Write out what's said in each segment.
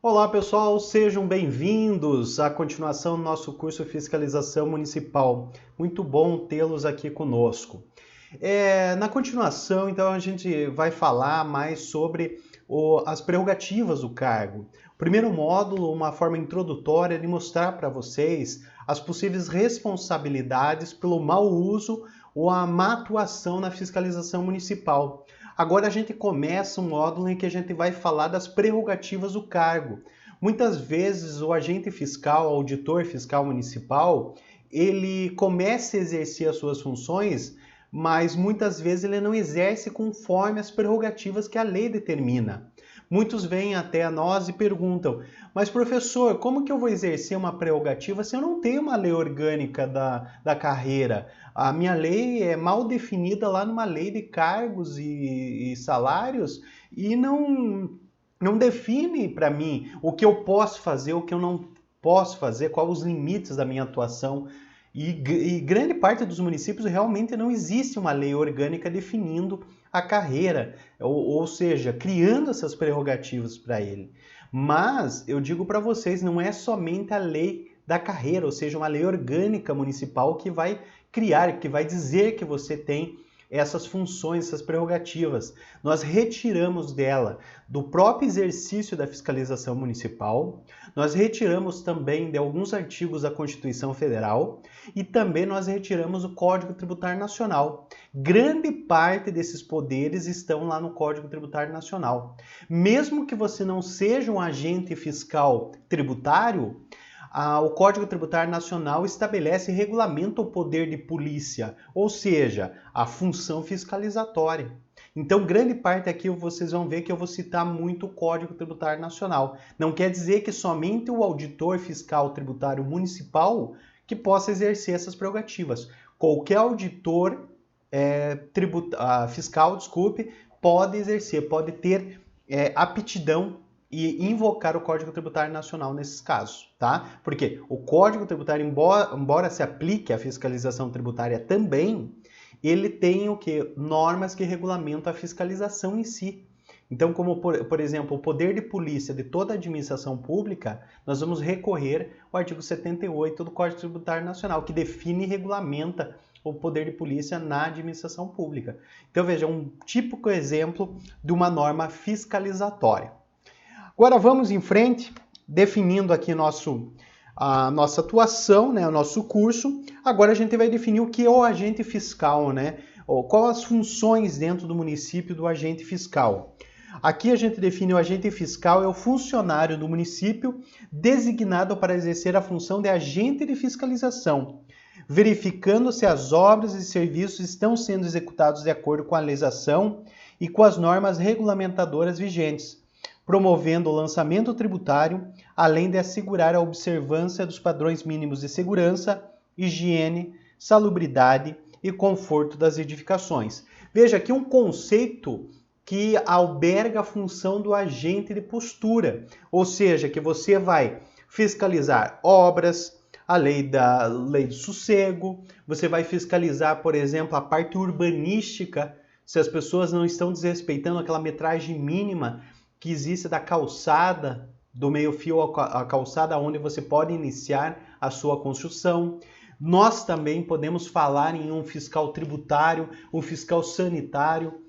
Olá pessoal, sejam bem-vindos à continuação do nosso curso Fiscalização Municipal. Muito bom tê-los aqui conosco. Na continuação, então, a gente vai falar mais sobre as prerrogativas do cargo. O primeiro módulo, uma forma introdutória de mostrar para vocês as possíveis responsabilidades pelo mau uso ou a má atuação na fiscalização municipal. Agora a gente começa um módulo em que a gente vai falar das prerrogativas do cargo. Muitas vezes o agente fiscal, o auditor fiscal municipal, ele começa a exercer as suas funções, mas muitas vezes ele não exerce conforme as prerrogativas que a lei determina. Muitos vêm até a nós e perguntam, mas professor, como que eu vou exercer uma prerrogativa se eu não tenho uma lei orgânica da carreira? A minha lei é mal definida lá numa lei de cargos e salários e não define para mim o que eu posso fazer, o que eu não posso fazer, quais os limites da minha atuação. E grande parte dos municípios realmente não existe uma lei orgânica definindo a carreira, ou seja, criando essas prerrogativas para ele. Mas eu digo para vocês, não é somente a lei da carreira, ou seja, uma lei orgânica municipal que vai criar, que vai dizer que você tem essas funções, essas prerrogativas. Nós retiramos dela do próprio exercício da fiscalização municipal, nós retiramos também de alguns artigos da Constituição Federal e também nós retiramos o Código Tributário Nacional. Grande parte desses poderes estão lá no Código Tributário Nacional. Mesmo que você não seja um agente fiscal tributário, o Código Tributário Nacional estabelece e regulamenta o poder de polícia, ou seja, a função fiscalizatória. Então, grande parte aqui vocês vão ver que eu vou citar muito o Código Tributário Nacional. Não quer dizer que somente o auditor fiscal tributário municipal que possa exercer essas prerrogativas. Qualquer auditor fiscal, pode exercer, pode ter aptidão e invocar o Código Tributário Nacional nesses casos, tá? Porque o Código Tributário, embora se aplique à fiscalização tributária também, ele tem o quê? Normas que regulamentam a fiscalização em si. Então, como por exemplo, o poder de polícia de toda a administração pública, nós vamos recorrer ao artigo 78 do Código Tributário Nacional, que define e regulamenta o poder de polícia na administração pública. Então, veja, um típico exemplo de uma norma fiscalizatória. Agora vamos em frente, definindo aqui a nossa atuação, né, o nosso curso. Agora a gente vai definir o que é o agente fiscal, né? Quais as funções dentro do município do agente fiscal. Aqui a gente define o agente fiscal é o funcionário do município designado para exercer a função de agente de fiscalização, verificando se as obras e serviços estão sendo executados de acordo com a legislação e com as normas regulamentadoras vigentes, promovendo o lançamento tributário, além de assegurar a observância dos padrões mínimos de segurança, higiene, salubridade e conforto das edificações. Veja aqui um conceito que alberga a função do agente de postura, ou seja, que você vai fiscalizar obras, a lei do sossego, você vai fiscalizar, por exemplo, a parte urbanística, se as pessoas não estão desrespeitando aquela metragem mínima que existe da calçada, do meio-fio à calçada, onde você pode iniciar a sua construção. Nós também podemos falar em um fiscal tributário, um fiscal sanitário,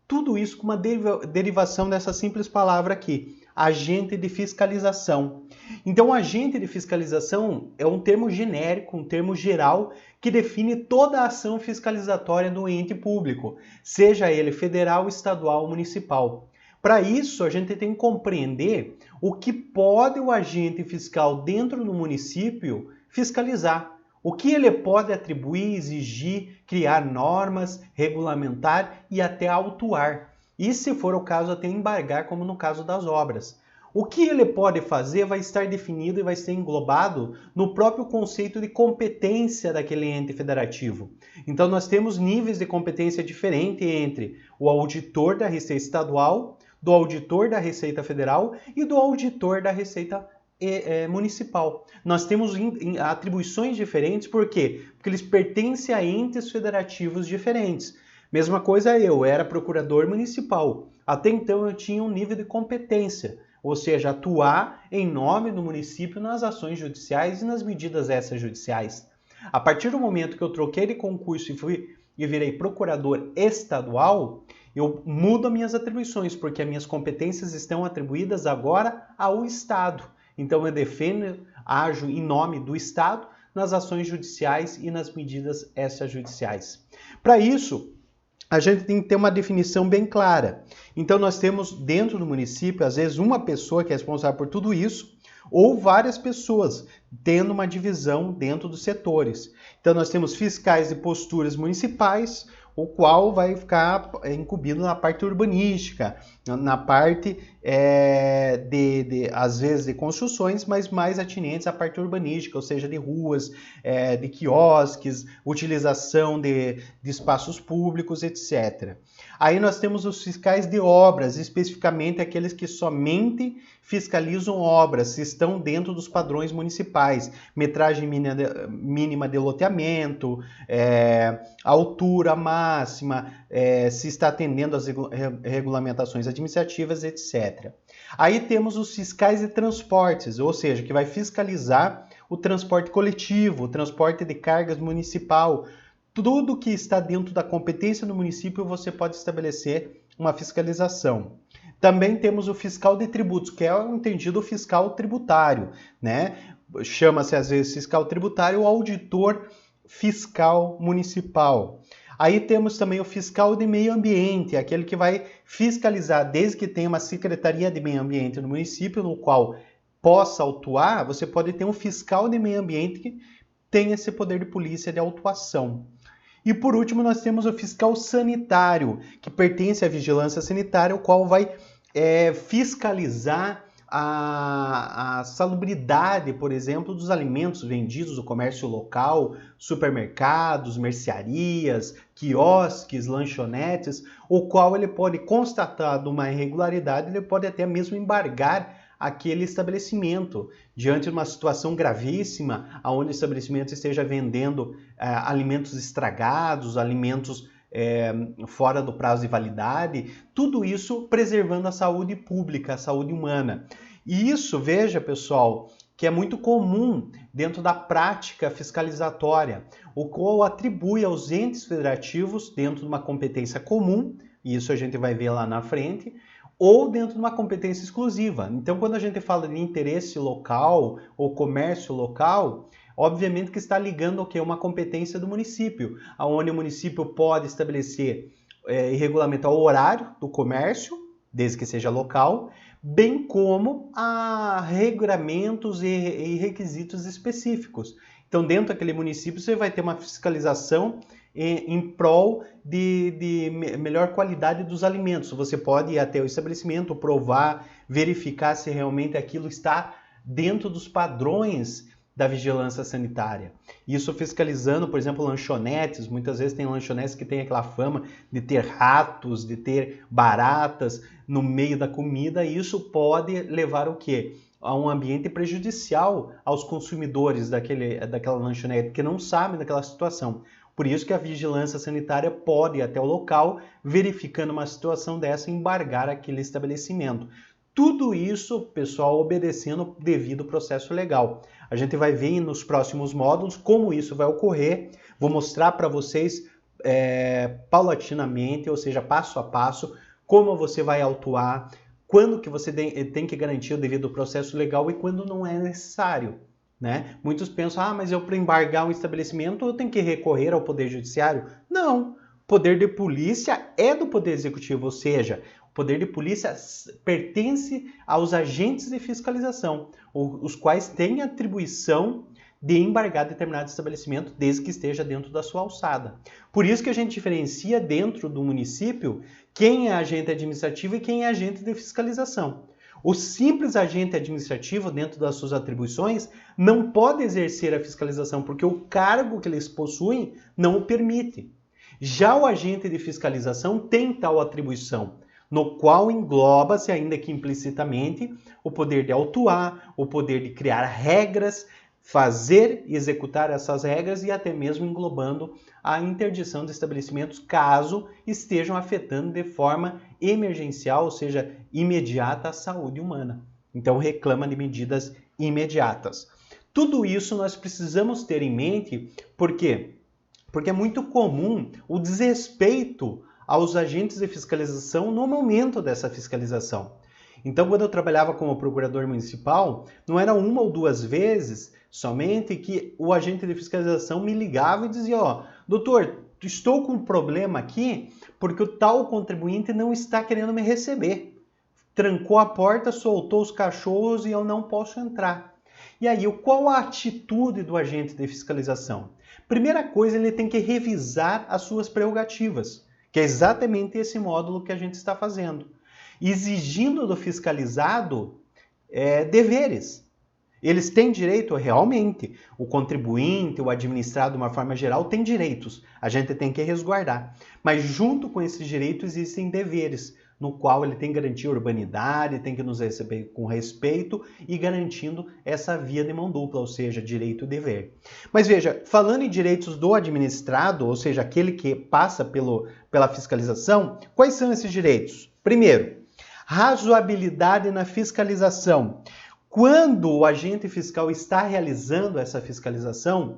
tudo isso com uma derivação dessa simples palavra aqui, agente de fiscalização. Então, agente de fiscalização é um termo genérico, um termo geral, que define toda a ação fiscalizatória do ente público, seja ele federal, estadual ou municipal. Para isso, a gente tem que compreender o que pode o agente fiscal dentro do município fiscalizar. O que ele pode atribuir, exigir, criar normas, regulamentar e até autuar. E, se for o caso, até embargar, como no caso das obras. O que ele pode fazer vai estar definido e vai ser englobado no próprio conceito de competência daquele ente federativo. Então, nós temos níveis de competência diferentes entre o auditor da Receita Estadual, do auditor da Receita Federal e do auditor da Receita Municipal. Nós temos atribuições diferentes, por quê? Porque eles pertencem a entes federativos diferentes. Mesma coisa eu era procurador municipal. Até então eu tinha um nível de competência. ou seja, atuar em nome do município nas ações judiciais e nas medidas extrajudiciais. A partir do momento que eu troquei de concurso e virei procurador estadual, eu mudo as minhas atribuições, porque as minhas competências estão atribuídas agora ao Estado. Então eu defendo, ajo em nome do Estado nas ações judiciais e nas medidas extrajudiciais. Para isso, a gente tem que ter uma definição bem clara. Então nós temos dentro do município, às vezes, uma pessoa que é responsável por tudo isso, ou várias pessoas, tendo uma divisão dentro dos setores. Então nós temos fiscais de posturas municipais, o qual vai ficar incumbido na parte urbanística, na parte às vezes de construções, mas mais atinentes à parte urbanística, ou seja, de ruas, de quiosques, utilização de espaços públicos, etc. Aí nós temos os fiscais de obras, especificamente aqueles que somente fiscalizam obras, se estão dentro dos padrões municipais, metragem mínima de loteamento, altura máxima, se está atendendo às regulamentações administrativas, etc. Aí temos os fiscais de transportes, ou seja, que vai fiscalizar o transporte coletivo, o transporte de cargas municipal. Tudo que está dentro da competência do município você pode estabelecer uma fiscalização. Também temos o fiscal de tributos, que é o entendido fiscal tributário, né? Chama-se às vezes fiscal tributário ou auditor fiscal municipal. Aí temos também o fiscal de meio ambiente, aquele que vai fiscalizar, desde que tenha uma secretaria de meio ambiente no município, no qual possa autuar, você pode ter um fiscal de meio ambiente que tem esse poder de polícia de autuação. E por último, nós temos o fiscal sanitário, que pertence à vigilância sanitária, o qual vai fiscalizar a salubridade, por exemplo, dos alimentos vendidos no comércio local, supermercados, mercearias, quiosques, lanchonetes, o qual ele pode, constatado uma irregularidade, ele pode até mesmo embargar aquele estabelecimento, diante de uma situação gravíssima, onde o estabelecimento esteja vendendo alimentos estragados, alimentos fora do prazo de validade, tudo isso preservando a saúde pública, a saúde humana. E isso, veja pessoal, que é muito comum dentro da prática fiscalizatória, o qual atribui aos entes federativos, dentro de uma competência comum, e isso a gente vai ver lá na frente, ou dentro de uma competência exclusiva. Então, quando a gente fala de interesse local ou comércio local, obviamente que está ligando ao que? Uma competência do município, onde o município pode estabelecer e regulamentar o horário do comércio, desde que seja local, bem como a regulamentos e requisitos específicos. Então, dentro daquele município, você vai ter uma fiscalização em prol de melhor qualidade dos alimentos. Você pode ir até o estabelecimento, provar, verificar se realmente aquilo está dentro dos padrões da vigilância sanitária. Isso fiscalizando, por exemplo, lanchonetes. Muitas vezes tem lanchonetes que têm aquela fama de ter ratos, de ter baratas no meio da comida, e isso pode levar o quê? A um ambiente prejudicial aos consumidores daquela lanchonete que não sabem daquela situação. Por isso que a vigilância sanitária pode ir até o local, verificando uma situação dessa, embargar aquele estabelecimento. Tudo isso, pessoal, obedecendo o devido processo legal. A gente vai ver nos próximos módulos como isso vai ocorrer. Vou mostrar para vocês paulatinamente, ou seja, passo a passo, como você vai autuar, quando que você tem que garantir o devido processo legal e quando não é necessário. Né? Muitos pensam, mas eu para embargar um estabelecimento eu tenho que recorrer ao Poder Judiciário? Não, o poder de polícia é do Poder Executivo, ou seja, o poder de polícia pertence aos agentes de fiscalização, os quais têm atribuição de embargar determinado estabelecimento desde que esteja dentro da sua alçada. Por isso que a gente diferencia dentro do município quem é agente administrativo e quem é agente de fiscalização. O simples agente administrativo, dentro das suas atribuições, não pode exercer a fiscalização, porque o cargo que eles possuem não o permite. Já o agente de fiscalização tem tal atribuição, no qual engloba-se, ainda que implicitamente, o poder de autuar, o poder de criar regras, fazer e executar essas regras e até mesmo englobando a interdição de estabelecimentos caso estejam afetando de forma emergencial, ou seja, imediata a saúde humana. Então reclama de medidas imediatas. Tudo isso nós precisamos ter em mente, por quê? Porque é muito comum o desrespeito aos agentes de fiscalização no momento dessa fiscalização. Então, quando eu trabalhava como procurador municipal, não era uma ou duas vezes somente que o agente de fiscalização me ligava e dizia, ó, doutor, estou com um problema aqui porque o tal contribuinte não está querendo me receber. Trancou a porta, soltou os cachorros e eu não posso entrar. E aí, qual a atitude do agente de fiscalização? Primeira coisa, ele tem que revisar as suas prerrogativas, que é exatamente esse módulo que a gente está fazendo. Exigindo do fiscalizado deveres. Eles têm direito, realmente, o contribuinte, o administrado, de uma forma geral, tem direitos. A gente tem que resguardar. Mas junto com esses direitos existem deveres, no qual ele tem que garantir a urbanidade, tem que nos receber com respeito e garantindo essa via de mão dupla, ou seja, direito e dever. Mas veja, falando em direitos do administrado, ou seja, aquele que passa pela fiscalização, quais são esses direitos? Primeiro, razoabilidade na fiscalização. Quando o agente fiscal está realizando essa fiscalização,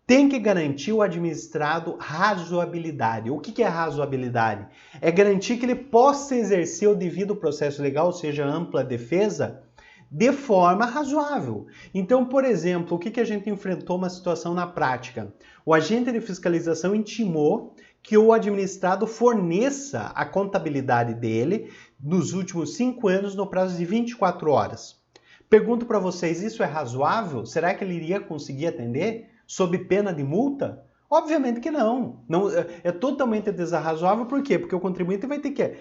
tem que garantir o administrado razoabilidade. O que é razoabilidade? É garantir que ele possa exercer o devido processo legal, ou seja, ampla defesa, de forma razoável. Então, por exemplo, o que a gente enfrentou uma situação na prática? O agente de fiscalização intimou que o administrado forneça a contabilidade dele nos últimos 5 anos no prazo de 24 horas. Pergunto para vocês, isso é razoável? Será que ele iria conseguir atender sob pena de multa? Obviamente que não. É totalmente desarrazoável. Por quê? Porque o contribuinte vai ter que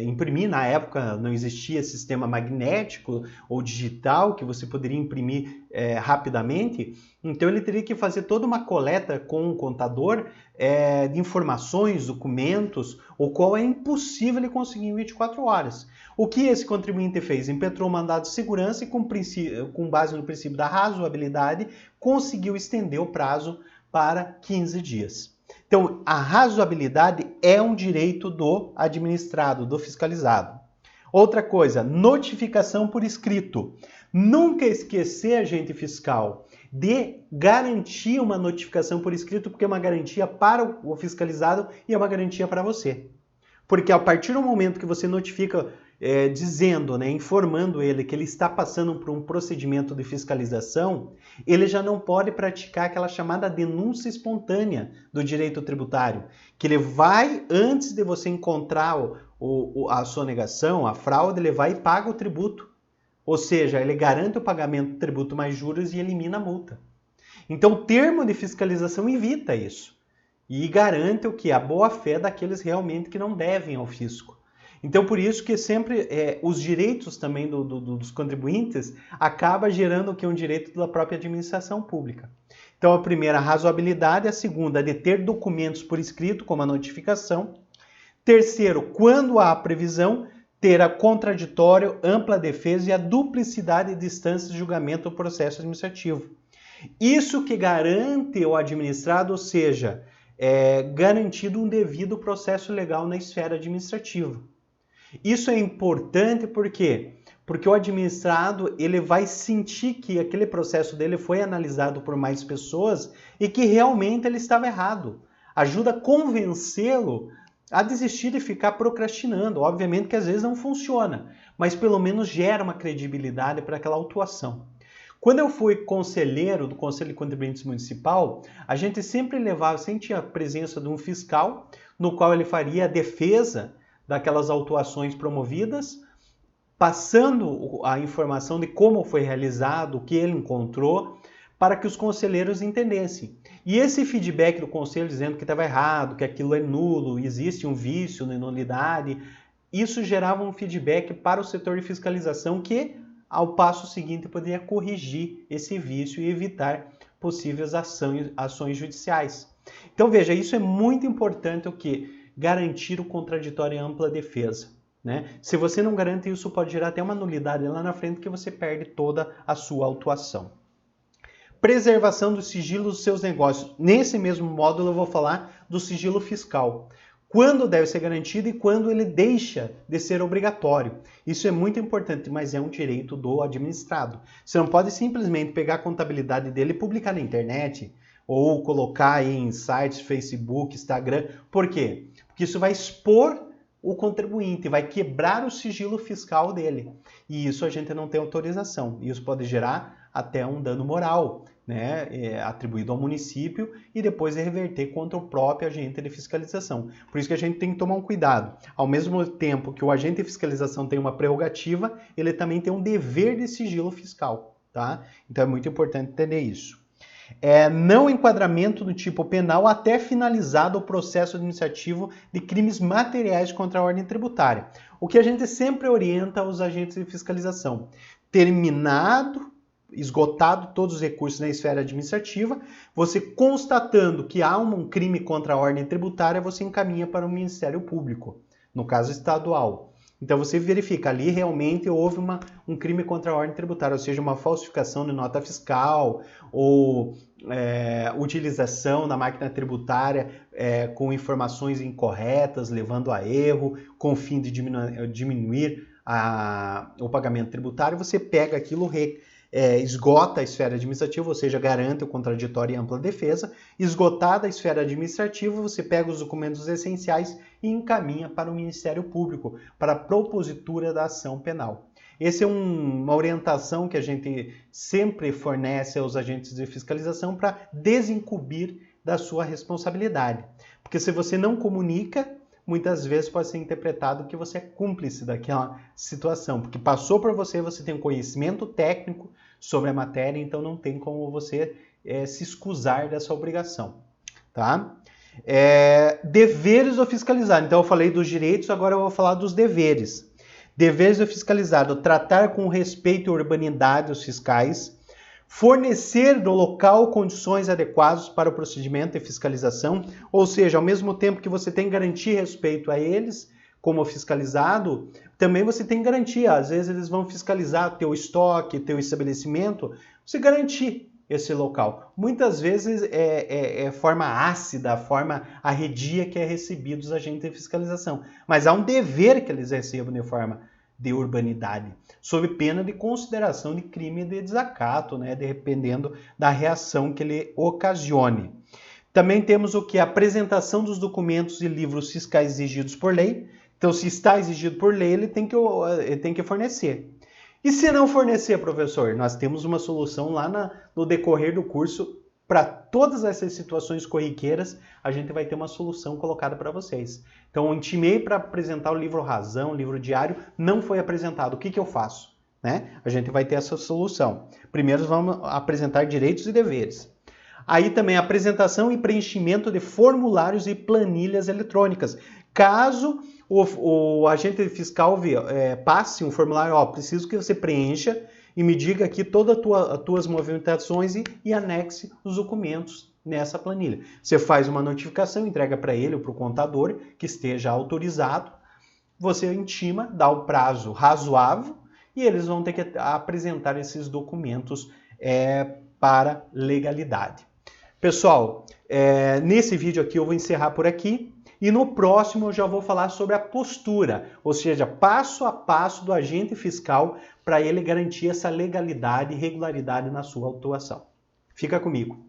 imprimir. Na época não existia sistema magnético ou digital que você poderia imprimir rapidamente. Então ele teria que fazer toda uma coleta com o contador de informações, documentos, o qual é impossível ele conseguir em 24 horas. O que esse contribuinte fez? Impetrou um mandado de segurança e, com base no princípio da razoabilidade, conseguiu estender o prazo para 15 dias. Então, a razoabilidade é um direito do administrado, do fiscalizado. Outra coisa, notificação por escrito. Nunca esquecer, agente fiscal, de garantir uma notificação por escrito, porque é uma garantia para o fiscalizado e é uma garantia para você. Porque a partir do momento que você notifica dizendo, informando ele que ele está passando por um procedimento de fiscalização, ele já não pode praticar aquela chamada denúncia espontânea do direito tributário, que ele vai, antes de você encontrar a sonegação, a fraude, ele vai e paga o tributo. Ou seja, ele garante o pagamento do tributo mais juros e elimina a multa. Então, o termo de fiscalização evita isso e garante o que? A boa-fé daqueles realmente que não devem ao fisco. Então, por isso que sempre os direitos também dos contribuintes acaba gerando o que é um direito da própria administração pública. Então, a primeira, a razoabilidade. A segunda, de ter documentos por escrito, como a notificação. Terceiro, quando há previsão, ter a contraditório, ampla defesa e a duplicidade de instâncias de julgamento do processo administrativo. Isso que garante o administrado, ou seja, garantido um devido processo legal na esfera administrativa. Isso é importante por quê? Porque o administrado ele vai sentir que aquele processo dele foi analisado por mais pessoas e que realmente ele estava errado. Ajuda a convencê-lo a desistir de ficar procrastinando. Obviamente que às vezes não funciona, mas pelo menos gera uma credibilidade para aquela autuação. Quando eu fui conselheiro do Conselho de Contribuintes Municipal, a gente sempre tinha a presença de um fiscal, no qual ele faria a defesa daquelas autuações promovidas, passando a informação de como foi realizado, o que ele encontrou, para que os conselheiros entendessem. E esse feedback do conselho dizendo que estava errado, que aquilo é nulo, existe um vício na nulidade, isso gerava um feedback para o setor de fiscalização que, ao passo seguinte, poderia corrigir esse vício e evitar possíveis ações judiciais. Então, veja, isso é muito importante, o que? Garantir o contraditório e ampla defesa. Se você não garante isso, pode gerar até uma nulidade lá na frente que você perde toda a sua autuação. Preservação do sigilo dos seus negócios. Nesse mesmo módulo eu vou falar do sigilo fiscal. quando deve ser garantido e quando ele deixa de ser obrigatório. Isso é muito importante, mas é um direito do administrado. Você não pode simplesmente pegar a contabilidade dele e publicar na internet ou colocar aí em sites, Facebook, Instagram. Por quê? Porque isso vai expor o contribuinte, vai quebrar o sigilo fiscal dele. E isso a gente não tem autorização. Isso pode gerar até um dano moral, né, atribuído ao município e depois reverter contra o próprio agente de fiscalização. Por isso que a gente tem que tomar um cuidado. Ao mesmo tempo que o agente de fiscalização tem uma prerrogativa, ele também tem um dever de sigilo fiscal, tá? Então é muito importante entender isso. Não enquadramento do tipo penal até finalizado o processo administrativo de crimes materiais contra a ordem tributária. O que a gente sempre orienta aos agentes de fiscalização. Esgotado todos os recursos na esfera administrativa, você constatando que há um crime contra a ordem tributária, você encaminha para o Ministério Público, no caso estadual. Então você verifica, ali realmente houve um crime contra a ordem tributária, ou seja, uma falsificação de nota fiscal ou utilização da máquina tributária com informações incorretas, levando a erro, com o fim de diminuir o pagamento tributário. Você pega aquilo, esgota a esfera administrativa, ou seja, garante o contraditório e ampla defesa. Esgotada a esfera administrativa, você pega os documentos essenciais e encaminha para o Ministério Público, para a propositura da ação penal. Essa é uma orientação que a gente sempre fornece aos agentes de fiscalização para desincumbir da sua responsabilidade. Porque se você não comunica, muitas vezes pode ser interpretado que você é cúmplice daquela situação, porque passou por você, você tem um conhecimento técnico sobre a matéria, então não tem como você se escusar dessa obrigação, tá? Deveres do fiscalizado. Então eu falei dos direitos, agora eu vou falar dos deveres. Deveres do fiscalizado: tratar com respeito e urbanidade os fiscais, fornecer no local condições adequadas para o procedimento e fiscalização, ou seja, ao mesmo tempo que você tem que garantir respeito a eles, como fiscalizado, também você tem que garantir, às vezes eles vão fiscalizar teu estoque, teu estabelecimento, você garantir esse local. Muitas vezes é forma ácida, forma arredia que é recebido dos agentes de fiscalização, mas há um dever que eles recebam de forma de urbanidade, sob pena de consideração de crime de desacato, né, dependendo da reação que ele ocasione. Também temos o que? A apresentação dos documentos e livros fiscais exigidos por lei. Então, se está exigido por lei, ele tem que fornecer. E se não fornecer, professor? Nós temos uma solução lá no decorrer do curso. Para todas essas situações corriqueiras, a gente vai ter uma solução colocada para vocês. Então, eu intimei para apresentar o livro Razão, o livro diário, não foi apresentado. O que eu faço? Né? A gente vai ter essa solução. Primeiro, vamos apresentar direitos e deveres. Aí também a apresentação e preenchimento de formulários e planilhas eletrônicas. Caso o agente fiscal passe um formulário, preciso que você preencha e me diga aqui todas as tuas movimentações e anexe os documentos nessa planilha. Você faz uma notificação, entrega para ele ou para o contador que esteja autorizado, você intima, dá o prazo razoável e eles vão ter que apresentar esses documentos para legalidade. Pessoal, nesse vídeo aqui eu vou encerrar por aqui. E no próximo eu já vou falar sobre a postura, ou seja, passo a passo do agente fiscal para ele garantir essa legalidade e regularidade na sua atuação. Fica comigo.